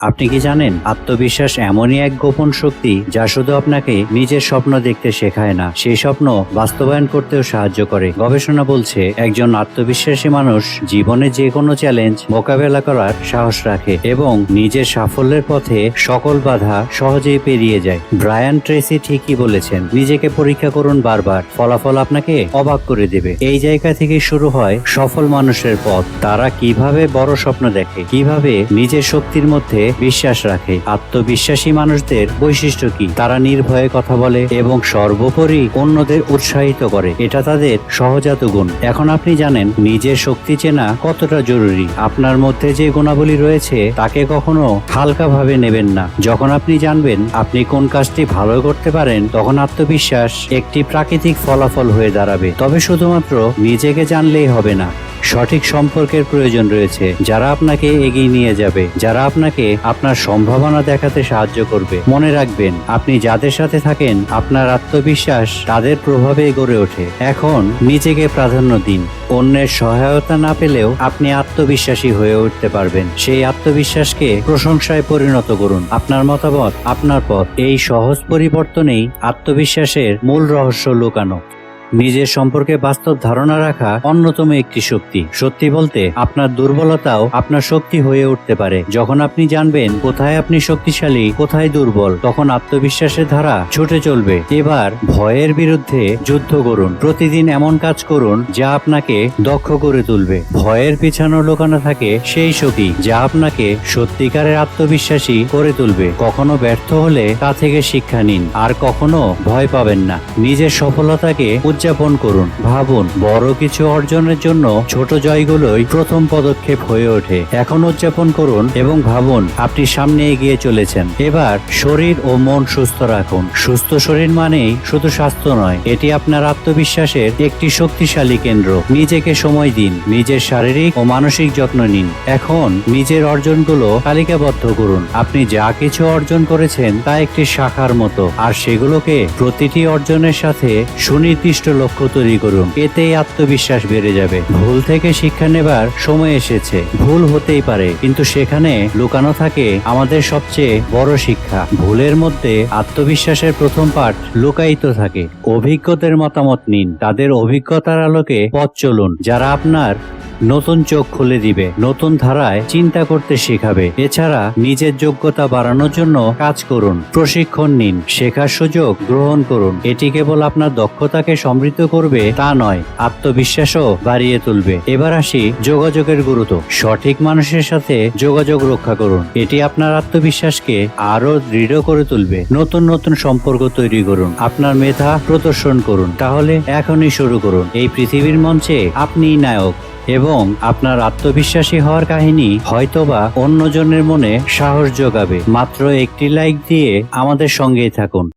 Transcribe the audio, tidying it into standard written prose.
আপনি কি জানেন, আত্মবিশ্বাস এমনই এক গোপন শক্তি যা শুধু আপনাকে নিজের স্বপ্ন দেখতে শেখায় না, সেই স্বপ্ন বাস্তবায়ন করতেও সাহায্য করে। গবেষণা বলছে, একজন আত্মবিশ্বাসী মানুষ জীবনে যে কোনো চ্যালেঞ্জ মোকাবেলা করার সাহস রাখে এবং নিজের সাফল্যের পথে সকল বাধা সহজেই পেরিয়ে যায়। ব্রায়ান ট্রেসি ঠিকই বলেছেন, নিজেকে পরীক্ষা করুন বারবার, ফলাফল আপনাকে অবাক করে দেবে। এই জায়গা থেকে শুরু হয় সফল মানুষের পথ। তারা কিভাবে বড় স্বপ্ন দেখে, কিভাবে নিজের শক্তির মধ্যে বিশ্বাস রাখে। আত্মবিশ্বাসী মানুষদের বৈশিষ্ট্য কি? তারা নির্ভয়ে কথা বলে এবং সর্বোপরি অন্যদের উৎসাহিত করে। এটা তাদের সহজাত গুণ। এখন আপনি জানেন নিজের শক্তি চেনা কতটা জরুরি। আপনার মধ্যে যে গুণাবলী রয়েছে তাকে কখনো হালকাভাবে নেবেন না। যখন আপনি জানবেন আপনি কোন কাজটি ভালো করতে পারেন, তখন আত্মবিশ্বাস একটি প্রাকৃতিক ফলাফল হয়ে দাঁড়াবে। তবে শুধুমাত্র নিজেকে জানলেই হবে না, সঠিক সম্পর্কের প্রয়োজন রয়েছে, যারা আপনাকে এগিয়ে নিয়ে যাবে, যারা আপনাকে আপনার সম্ভাবনা দেখাতে সাহায্য করবে। মনে রাখবেন, আপনি যাদের সাথে থাকেন আপনার আত্মবিশ্বাস তাদের প্রভাবে গড়ে ওঠে। এখন নিজেকে প্রাধান্য দিন। অন্যের সহায়তা না পেলেও আপনি আত্মবিশ্বাসী হয়ে উঠতে পারবেন। সেই আত্মবিশ্বাসকে প্রশংসায় পরিণত করুন। আপনার মতামত, আপনার পথ। এই সহজ পরিবর্তনেই আত্মবিশ্বাসের মূল রহস্য লুকানো। নিজের সম্পর্কে বাস্তব ধারণা রাখা অন্যতম একটি শক্তি। সত্যি বলতে, আপনার দুর্বলতাও আপনার শক্তি হয়ে উঠতে পারে। যখন আপনি জানবেন কোথায় আপনি শক্তিশালী, কোথায় দুর্বল, তখন আত্মবিশ্বাসের ধারা ছুটে চলবে। এবার ভয়ের বিরুদ্ধে যুদ্ধ করুন। প্রতিদিন এমন কাজ করুন যা আপনাকে দক্ষ করে তুলবে। ভয়ের পিছনে লুকানো থাকে সেই শক্তি যা আপনাকে সত্যিকারের আত্মবিশ্বাসী করে তুলবে। কখনো ব্যর্থ হলে তা থেকে শিক্ষা নিন, আর কখনো ভয় পাবেন না। নিজের সফলতাকে উদযাপন করুন। ভাবুন, বড় কিছু অর্জনের জন্য ছোট জয়গুলোই প্রথম পদক্ষেপ হয়ে ওঠে। এখন উদযাপন করুন এবং ভাবুন আপনি সামনে এগিয়ে চলেছেন। এবার শরীর ও মন সুস্থ রাখুন। সুস্থ শরীর মানেই শুধু স্বাস্থ্য নয়, এটি আপনার আত্মবিশ্বাসের একটি শক্তিশালী কেন্দ্র। নিজেকে সময় দিন, নিজের শারীরিক ও মানসিক যত্ন নিন। এখন নিজের অর্জনগুলো তালিকাবদ্ধ করুন। আপনি যা কিছু অর্জন করেছেন তা একটি শাখার মতো, আর সেগুলোকে প্রতিটি অর্জনের সাথে সুনির্দিষ্ট লক্ষ্য তৈরি করুন। এতেই আত্মবিশ্বাস বেড়ে যাবে। ভুল থেকে শিক্ষা নেবার সময় এসেছে। ভুল হতেই পারে, কিন্তু সেখানে লুকানো থাকে আমাদের সবচেয়ে বড় শিক্ষা। ভুলের মধ্যে আত্মবিশ্বাসের প্রথম পাঠ লুকায়িত থাকে। অভিজ্ঞদের মতামত নিন, তাদের অভিজ্ঞতার আলোকে পথ চলুন, যারা আপনার নতুন চোখ খুলে দিবে, নতুন ধারায় চিন্তা করতে শেখাবে। এছাড়া নিজের যোগ্যতা বাড়ানোর জন্য কাজ করুন, প্রশিক্ষণ নিন, শেখার সুযোগ গ্রহণ করুন। এটি কেবল আপনার দক্ষতাকে সমৃদ্ধ করবে তা নয়, আত্মবিশ্বাসও বাড়িয়ে তুলবে। এবার আসি যোগাযোগের গুরুত্ব। সঠিক মানুষের সাথে যোগাযোগ রক্ষা করুন। এটি আপনার আত্মবিশ্বাসকে আরো দৃঢ় করে তুলবে। নতুন নতুন সম্পর্ক তৈরি করুন, আপনার মেধা প্রদর্শন করুন। তাহলে এখনই শুরু করুন। এই পৃথিবীর মঞ্চে আপনিই নায়ক এবং আপনার আত্মবিশ্বাসী হওয়ার কাহিনী হয়তোবা অন্যজনের মনে সাহস যোগাবে। মাত্র একটি লাইক দিয়ে আমাদের সঙ্গেই থাকুন।